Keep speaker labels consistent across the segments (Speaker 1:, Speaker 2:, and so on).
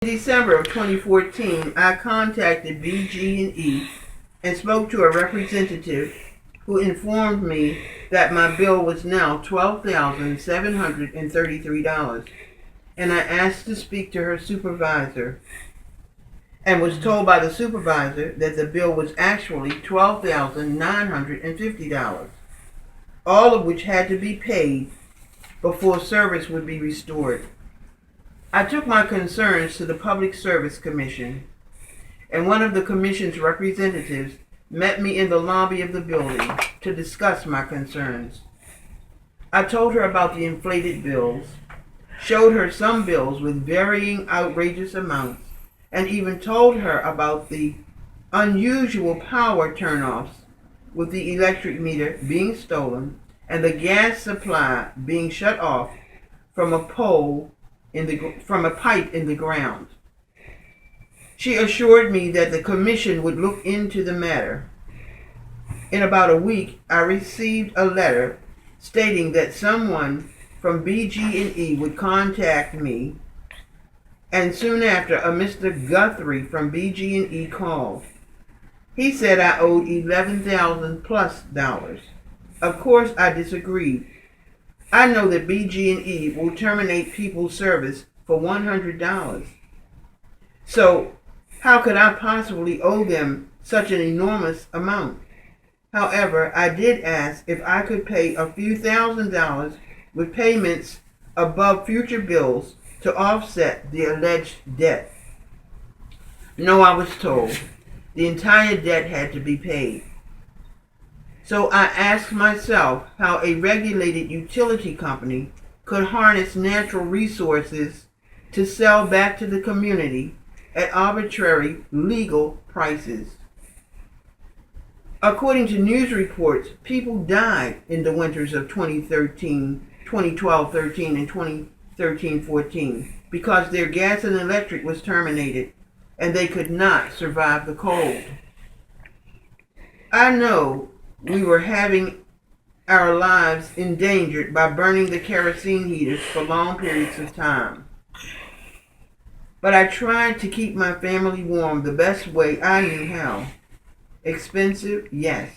Speaker 1: In December of 2014, I contacted BG&E and spoke to a representative who informed me that my bill was now $12,733, and I asked to speak to her supervisor and was told by the supervisor that the bill was actually $12,950, all of which had to be paid before service would be restored. I took my concerns to the Public Service Commission, and one of the commission's representatives met me in the lobby of the building to discuss my concerns. I told her about the inflated bills, showed her some bills with varying outrageous amounts, and even told her about the unusual power turnoffs with the electric meter being stolen and the gas supply being shut off from a pipe in the ground. She assured me that the commission would look into the matter. In about a week, I received a letter stating that someone from BG&E would contact me, and soon after, a Mr. Guthrie from BG&E called. He said I owed $11,000 plus. Of course, I disagreed. I know that BG&E will terminate people's service for $100. So, how could I possibly owe them such an enormous amount? However, I did ask if I could pay a few $1,000s with payments above future bills to offset the alleged debt. No, I was told the entire debt had to be paid. So I asked myself how a regulated utility company could harness natural resources to sell back to the community at arbitrary legal prices. According to news reports, people died in the winters of 2012-13 and 2013-14 because their gas and electric was terminated and they could not survive the cold. I know we were having our lives endangered by burning the kerosene heaters for long periods of time. But I tried to keep my family warm the best way I knew how. Expensive, yes,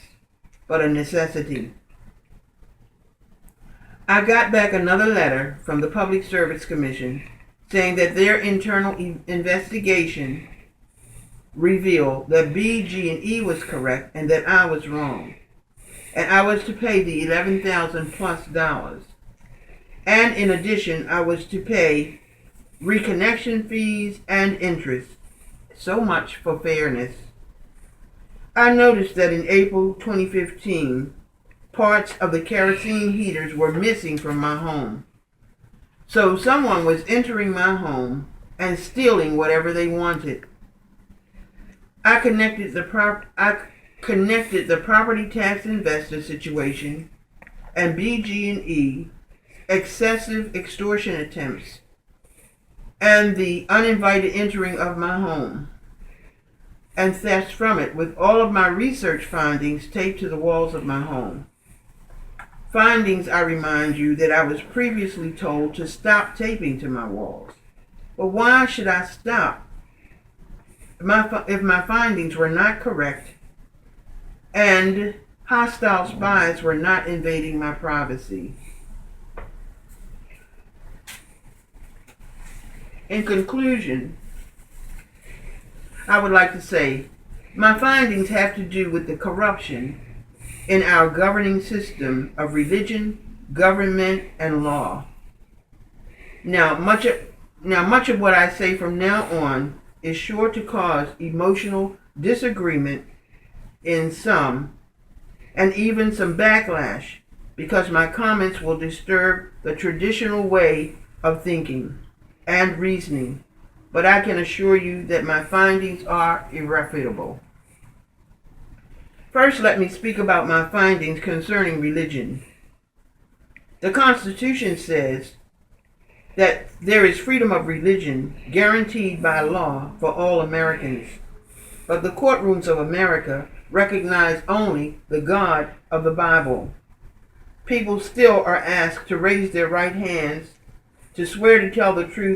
Speaker 1: but a necessity. I got back another letter from the Public Service Commission saying that their internal investigation revealed that BG&E was correct and that I was wrong, and I was to pay the $11,000 plus. And in addition, I was to pay reconnection fees and interest. So much for fairness. I noticed that in April 2015, parts of the kerosene heaters were missing from my home. So someone was entering my home and stealing whatever they wanted. I connected the property tax investor situation and BG&E excessive extortion attempts and the uninvited entering of my home and thefts from it, with all of my research findings taped to the walls of my home. Findings, I remind you, that I was previously told to stop taping to my walls. But why should I stop if my findings were not correct and hostile spies were not invading my privacy? In conclusion, I would like to say my findings have to do with the corruption in our governing system of religion, government, and law. Now, much of what I say from now on is sure to cause emotional disagreement in some, and even some backlash, because my comments will disturb the traditional way of thinking and reasoning. But I can assure you that my findings are irrefutable. First, let me speak about my findings concerning religion. The Constitution says that there is freedom of religion guaranteed by law for all Americans. But the courtrooms of America recognize only the God of the Bible. People still are asked to raise their right hands to swear to tell the truth